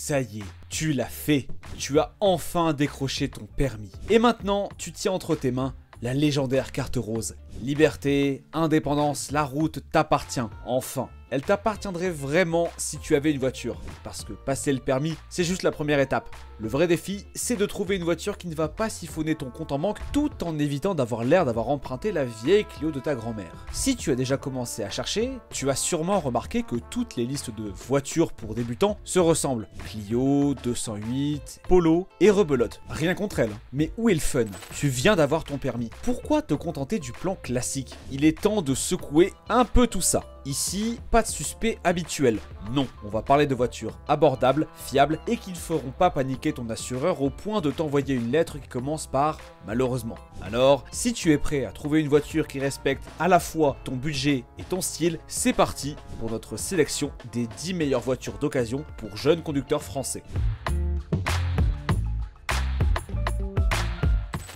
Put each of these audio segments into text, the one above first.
Ça y est, tu l'as fait. Tu as enfin décroché ton permis. Et maintenant, tu tiens entre tes mains la légendaire carte rose. Liberté, indépendance, la route t'appartient, enfin. Elle t'appartiendrait vraiment si tu avais une voiture. Parce que passer le permis, c'est juste la première étape. Le vrai défi, c'est de trouver une voiture qui ne va pas siphonner ton compte en banque tout en évitant d'avoir l'air d'avoir emprunté la vieille Clio de ta grand-mère. Si tu as déjà commencé à chercher, tu as sûrement remarqué que toutes les listes de voitures pour débutants se ressemblent. Clio, 208, Polo et rebelote. Rien contre elles. Mais où est le fun? Tu viens d'avoir ton permis. Pourquoi te contenter du plan classique? Il est temps de secouer un peu tout ça. Ici, pas de suspect habituel. Non, on va parler de voitures abordables, fiables et qui ne feront pas paniquer ton assureur au point de t'envoyer une lettre qui commence par « malheureusement ». Alors, si tu es prêt à trouver une voiture qui respecte à la fois ton budget et ton style, c'est parti pour notre sélection des 10 meilleures voitures d'occasion pour jeunes conducteurs français.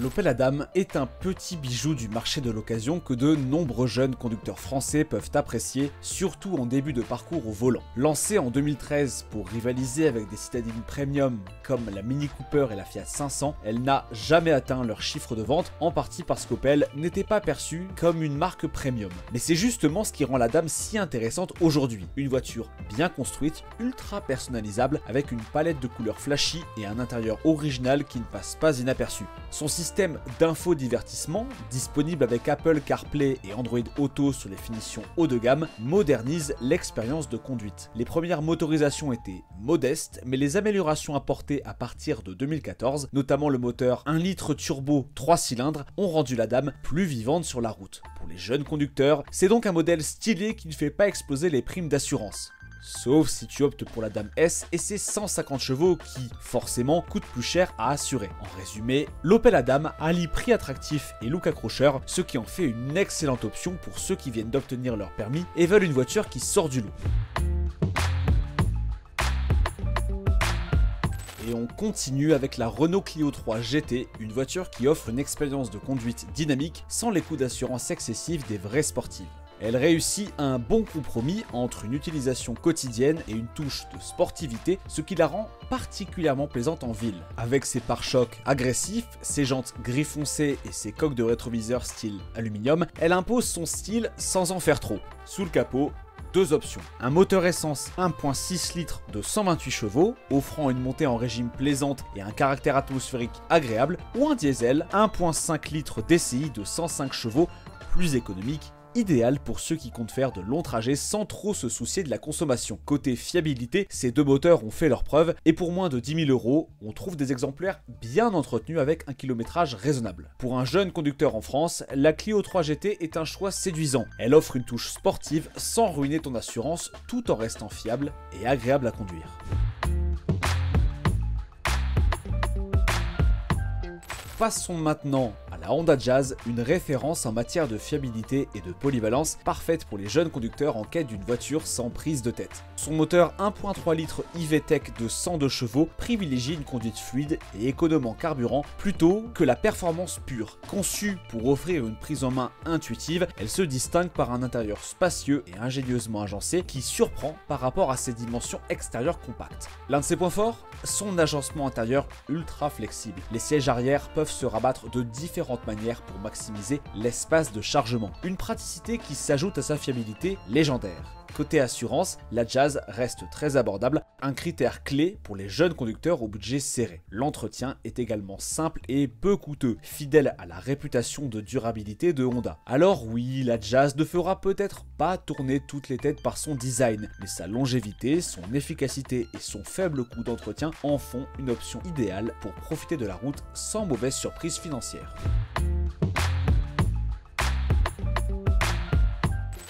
L'Opel Adam est un petit bijou du marché de l'occasion que de nombreux jeunes conducteurs français peuvent apprécier, surtout en début de parcours au volant. Lancée en 2013 pour rivaliser avec des citadines premium comme la Mini Cooper et la Fiat 500, elle n'a jamais atteint leur chiffre de vente, en partie parce qu'Opel n'était pas perçue comme une marque premium. Mais c'est justement ce qui rend l'Adam si intéressante aujourd'hui. Une voiture bien construite, ultra personnalisable, avec une palette de couleurs flashy et un intérieur original qui ne passe pas inaperçu. Son système d'infodivertissement, disponible avec Apple CarPlay et Android Auto sur les finitions haut de gamme, modernise l'expérience de conduite. Les premières motorisations étaient modestes, mais les améliorations apportées à partir de 2014, notamment le moteur 1 litre turbo 3 cylindres, ont rendu la Dame plus vivante sur la route. Pour les jeunes conducteurs, c'est donc un modèle stylé qui ne fait pas exploser les primes d'assurance. Sauf si tu optes pour la Dame S et ses 150 chevaux qui, forcément, coûtent plus cher à assurer. En résumé, l'Opel Adam allie prix attractif et look accrocheur, ce qui en fait une excellente option pour ceux qui viennent d'obtenir leur permis et veulent une voiture qui sort du lot. Et on continue avec la Renault Clio 3 GT, une voiture qui offre une expérience de conduite dynamique sans les coûts d'assurance excessifs des vrais sportifs. Elle réussit un bon compromis entre une utilisation quotidienne et une touche de sportivité, ce qui la rend particulièrement plaisante en ville. Avec ses pare-chocs agressifs, ses jantes gris foncé et ses coques de rétroviseur style aluminium, elle impose son style sans en faire trop. Sous le capot, deux options. Un moteur essence 1.6 litres de 128 chevaux, offrant une montée en régime plaisante et un caractère atmosphérique agréable, ou un diesel 1.5 litres DCI de 105 chevaux, plus économique, idéal pour ceux qui comptent faire de longs trajets sans trop se soucier de la consommation. Côté fiabilité, ces deux moteurs ont fait leurs preuves et pour moins de 10 000 €, on trouve des exemplaires bien entretenus avec un kilométrage raisonnable. Pour un jeune conducteur en France, la Clio 3 GT est un choix séduisant. Elle offre une touche sportive sans ruiner ton assurance tout en restant fiable et agréable à conduire. Passons maintenant à la Honda Jazz, une référence en matière de fiabilité et de polyvalence, parfaite pour les jeunes conducteurs en quête d'une voiture sans prise de tête. Son moteur 1.3 litres iVTEC de 102 chevaux privilégie une conduite fluide et économe en carburant plutôt que la performance pure. Conçue pour offrir une prise en main intuitive, elle se distingue par un intérieur spacieux et ingénieusement agencé qui surprend par rapport à ses dimensions extérieures compactes. L'un de ses points forts, son agencement intérieur ultra flexible. Les sièges arrière peuvent se rabattre de différentes manières pour maximiser l'espace de chargement. Une praticité qui s'ajoute à sa fiabilité légendaire. Côté assurance, la Jazz reste très abordable, un critère clé pour les jeunes conducteurs au budget serré. L'entretien est également simple et peu coûteux, fidèle à la réputation de durabilité de Honda. Alors oui, la Jazz ne fera peut-être pas tourner toutes les têtes par son design, mais sa longévité, son efficacité et son faible coût d'entretien en font une option idéale pour profiter de la route sans mauvaise surprise financière.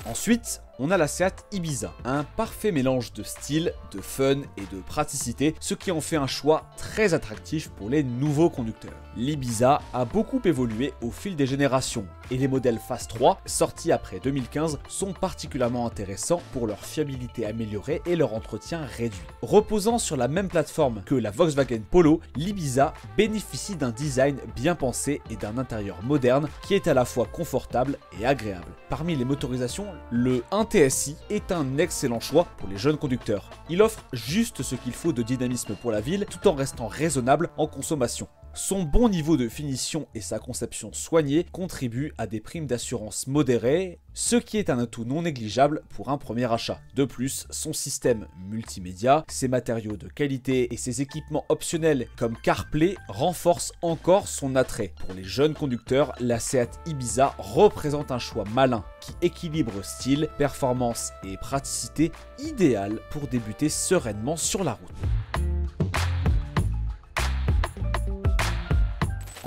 Ensuite, on a la Seat Ibiza, un parfait mélange de style, de fun et de praticité, ce qui en fait un choix très attractif pour les nouveaux conducteurs. L'Ibiza a beaucoup évolué au fil des générations, et les modèles Phase 3, sortis après 2015, sont particulièrement intéressants pour leur fiabilité améliorée et leur entretien réduit. Reposant sur la même plateforme que la Volkswagen Polo, l'Ibiza bénéficie d'un design bien pensé et d'un intérieur moderne qui est à la fois confortable et agréable. Parmi les motorisations, le 1 TSI est un excellent choix pour les jeunes conducteurs. Il offre juste ce qu'il faut de dynamisme pour la ville tout en restant raisonnable en consommation. Son bon niveau de finition et sa conception soignée contribuent à des primes d'assurance modérées, ce qui est un atout non négligeable pour un premier achat. De plus, son système multimédia, ses matériaux de qualité et ses équipements optionnels comme CarPlay renforcent encore son attrait. Pour les jeunes conducteurs, la Seat Ibiza représente un choix malin qui équilibre style, performance et praticité, idéal pour débuter sereinement sur la route.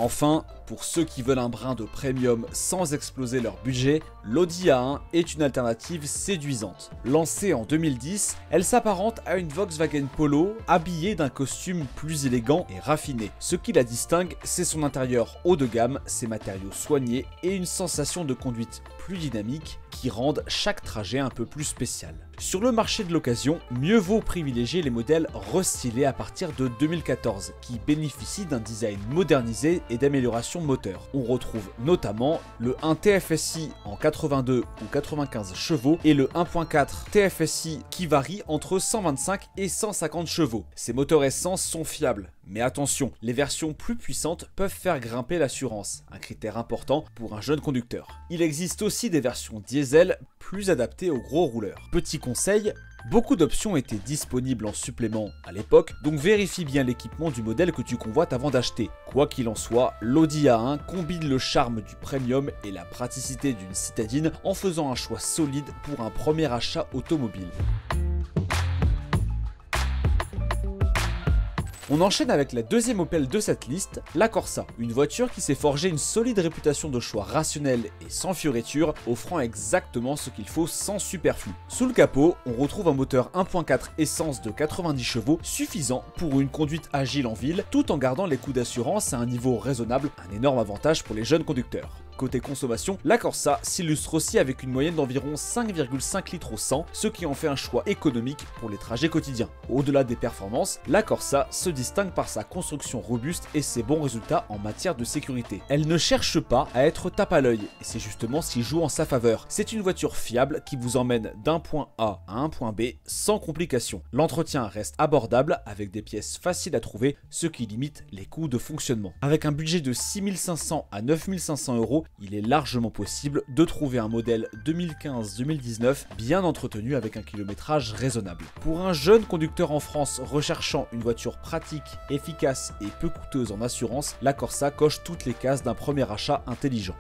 Enfin, pour ceux qui veulent un brin de premium sans exploser leur budget, l'Audi A1 est une alternative séduisante. Lancée en 2010, elle s'apparente à une Volkswagen Polo habillée d'un costume plus élégant et raffiné. Ce qui la distingue, c'est son intérieur haut de gamme, ses matériaux soignés et une sensation de conduite plus dynamique qui rendent chaque trajet un peu plus spécial. Sur le marché de l'occasion, mieux vaut privilégier les modèles restylés à partir de 2014 qui bénéficient d'un design modernisé et d'améliorations moteur. On retrouve notamment le 1 TFSI en 82 ou 95 chevaux et le 1.4 TFSI qui varie entre 125 et 150 chevaux. Ces moteurs essence sont fiables, mais attention, les versions plus puissantes peuvent faire grimper l'assurance, un critère important pour un jeune conducteur. Il existe aussi des versions diesel plus adaptées aux gros rouleurs. Petit conseil, beaucoup d'options étaient disponibles en supplément à l'époque, donc vérifie bien l'équipement du modèle que tu convoites avant d'acheter. Quoi qu'il en soit, l'Audi A1 combine le charme du premium et la praticité d'une citadine en faisant un choix solide pour un premier achat automobile. On enchaîne avec la deuxième Opel de cette liste, la Corsa, une voiture qui s'est forgée une solide réputation de choix rationnel et sans fioriture, offrant exactement ce qu'il faut sans superflu. Sous le capot, on retrouve un moteur 1.4 essence de 90 chevaux, suffisant pour une conduite agile en ville, tout en gardant les coûts d'assurance à un niveau raisonnable, un énorme avantage pour les jeunes conducteurs. Côté consommation, la Corsa s'illustre aussi avec une moyenne d'environ 5,5 litres au 100, ce qui en fait un choix économique pour les trajets quotidiens. Au-delà des performances, la Corsa se distingue par sa construction robuste et ses bons résultats en matière de sécurité. Elle ne cherche pas à être tape à l'œil, et c'est justement ce qui joue en sa faveur. C'est une voiture fiable qui vous emmène d'un point A à un point B sans complications. L'entretien reste abordable avec des pièces faciles à trouver, ce qui limite les coûts de fonctionnement. Avec un budget de 6 500 à 9 500 €, il est largement possible de trouver un modèle 2015-2019 bien entretenu avec un kilométrage raisonnable. Pour un jeune conducteur en France recherchant une voiture pratique, efficace et peu coûteuse en assurance, la Corsa coche toutes les cases d'un premier achat intelligent.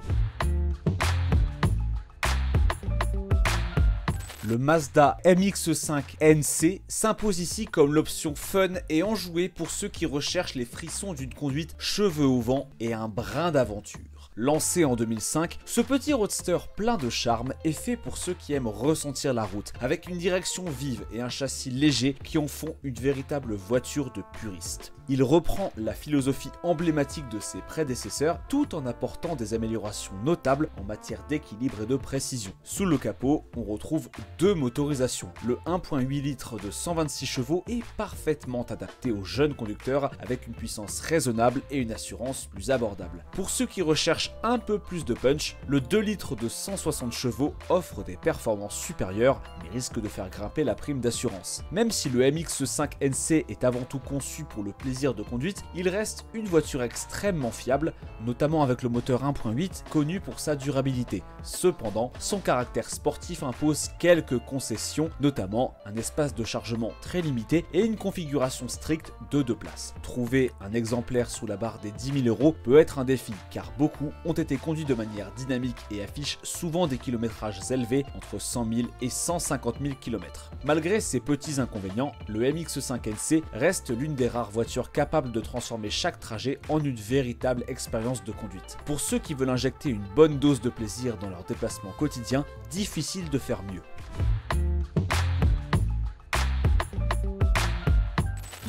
Le Mazda MX-5 NC s'impose ici comme l'option fun et enjouée pour ceux qui recherchent les frissons d'une conduite cheveux au vent et un brin d'aventure. Lancé en 2005, ce petit roadster plein de charme est fait pour ceux qui aiment ressentir la route, avec une direction vive et un châssis léger qui en font une véritable voiture de puriste. Il reprend la philosophie emblématique de ses prédécesseurs tout en apportant des améliorations notables en matière d'équilibre et de précision. Sous le capot, on retrouve deux motorisations. Le 1.8 litres de 126 chevaux est parfaitement adapté aux jeunes conducteurs avec une puissance raisonnable et une assurance plus abordable. Pour ceux qui recherchent un peu plus de punch, le 2 litres de 160 chevaux offre des performances supérieures mais risque de faire grimper la prime d'assurance. Même si le MX-5 NC est avant tout conçu pour le plaisir de conduite, il reste une voiture extrêmement fiable, notamment avec le moteur 1.8 connu pour sa durabilité. Cependant, son caractère sportif impose quelques concessions, notamment un espace de chargement très limité et une configuration stricte de 2 places. Trouver un exemplaire sous la barre des 10 000 € peut être un défi, car beaucoup ont été conduits de manière dynamique et affichent souvent des kilométrages élevés entre 100 000 et 150 000 km. Malgré ces petits inconvénients, le MX-5 NC reste l'une des rares voitures capables de transformer chaque trajet en une véritable expérience de conduite. Pour ceux qui veulent injecter une bonne dose de plaisir dans leur déplacement quotidien, difficile de faire mieux.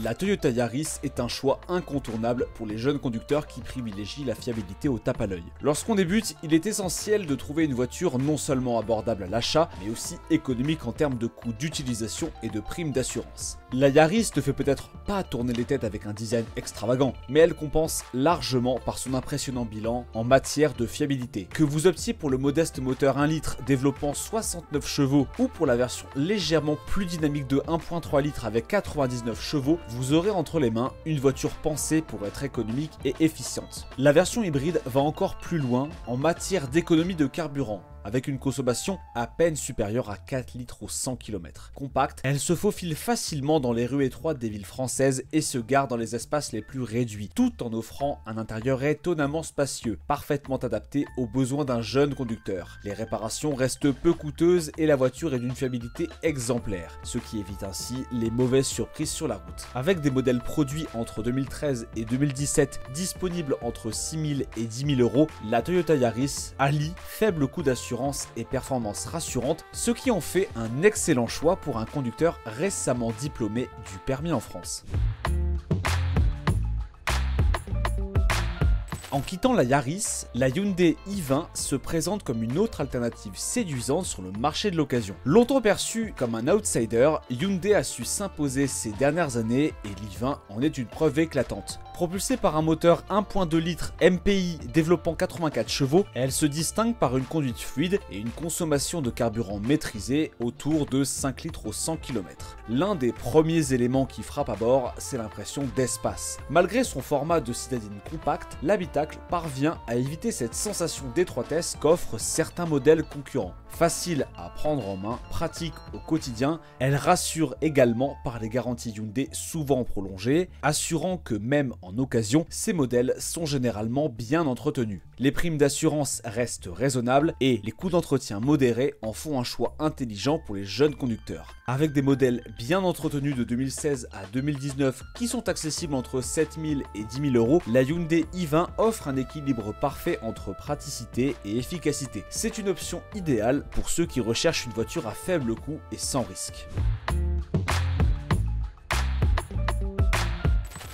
La Toyota Yaris est un choix incontournable pour les jeunes conducteurs qui privilégient la fiabilité au tape à l'œil. Lorsqu'on débute, il est essentiel de trouver une voiture non seulement abordable à l'achat, mais aussi économique en termes de coûts d'utilisation et de primes d'assurance. La Yaris ne fait peut-être pas tourner les têtes avec un design extravagant, mais elle compense largement par son impressionnant bilan en matière de fiabilité. Que vous optiez pour le modeste moteur 1 litre développant 69 chevaux ou pour la version légèrement plus dynamique de 1.3 litres avec 99 chevaux, vous aurez entre les mains une voiture pensée pour être économique et efficiente. La version hybride va encore plus loin en matière d'économie de carburant, avec une consommation à peine supérieure à 4 litres au 100 km. Compacte, elle se faufile facilement dans les rues étroites des villes françaises et se gare dans les espaces les plus réduits, tout en offrant un intérieur étonnamment spacieux, parfaitement adapté aux besoins d'un jeune conducteur. Les réparations restent peu coûteuses et la voiture est d'une fiabilité exemplaire, ce qui évite ainsi les mauvaises surprises sur la route. Avec des modèles produits entre 2013 et 2017 disponibles entre 6 000 et 10 000 euros, la Toyota Yaris allie faible coût d'assurance et performances rassurantes, ce qui en fait un excellent choix pour un conducteur récemment diplômé du permis en France. En quittant la Yaris, la Hyundai i20 se présente comme une autre alternative séduisante sur le marché de l'occasion. Longtemps perçue comme un outsider, Hyundai a su s'imposer ces dernières années et l'i20 en est une preuve éclatante. Propulsée par un moteur 1.2 litres MPI développant 84 chevaux, elle se distingue par une conduite fluide et une consommation de carburant maîtrisée autour de 5 litres au 100 km. L'un des premiers éléments qui frappe à bord, c'est l'impression d'espace. Malgré son format de citadine compacte, l'habitacle parvient à éviter cette sensation d'étroitesse qu'offrent certains modèles concurrents. Facile à prendre en main, pratique au quotidien, elle rassure également par les garanties Hyundai souvent prolongées, assurant que même en occasion, ces modèles sont généralement bien entretenus. Les primes d'assurance restent raisonnables et les coûts d'entretien modérés en font un choix intelligent pour les jeunes conducteurs. Avec des modèles bien entretenus de 2016 à 2019 qui sont accessibles entre 7 000 et 10 000 euros, la Hyundai i20 offre un équilibre parfait entre praticité et efficacité. C'est une option idéale pour ceux qui recherchent une voiture à faible coût et sans risque.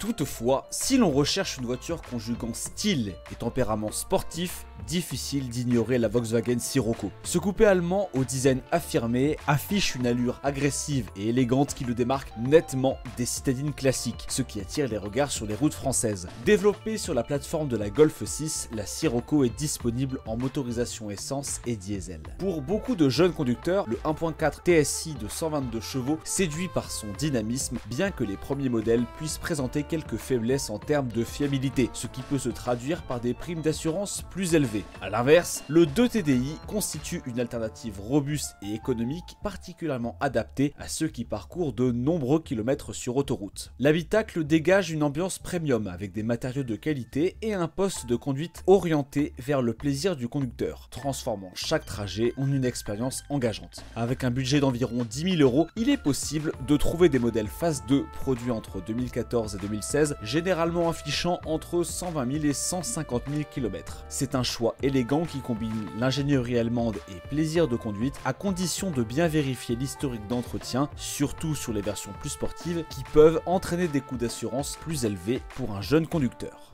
Toutefois, si l'on recherche une voiture conjuguant style et tempérament sportif, difficile d'ignorer la Volkswagen Scirocco. Ce coupé allemand au design affirmé affiche une allure agressive et élégante qui le démarque nettement des citadines classiques, ce qui attire les regards sur les routes françaises. Développée sur la plateforme de la Golf 6, la Scirocco est disponible en motorisation essence et diesel. Pour beaucoup de jeunes conducteurs, le 1.4 TSI de 122 chevaux séduit par son dynamisme, bien que les premiers modèles puissent présenter quelques faiblesses en termes de fiabilité, ce qui peut se traduire par des primes d'assurance plus élevées. A l'inverse, le 2 TDI constitue une alternative robuste et économique particulièrement adaptée à ceux qui parcourent de nombreux kilomètres sur autoroute. L'habitacle dégage une ambiance premium avec des matériaux de qualité et un poste de conduite orienté vers le plaisir du conducteur, transformant chaque trajet en une expérience engageante. Avec un budget d'environ 10 000 euros, il est possible de trouver des modèles phase 2 produits entre 2014 et 2016, généralement affichant entre 120 000 et 150 000 km. C'est un choix élégant qui combine l'ingénierie allemande et plaisir de conduite, à condition de bien vérifier l'historique d'entretien, surtout sur les versions plus sportives qui peuvent entraîner des coûts d'assurance plus élevés pour un jeune conducteur.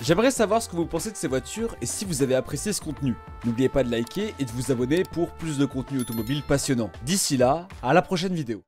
J'aimerais savoir ce que vous pensez de ces voitures et si vous avez apprécié ce contenu. N'oubliez pas de liker et de vous abonner pour plus de contenu automobile passionnant. D'ici là, à la prochaine vidéo.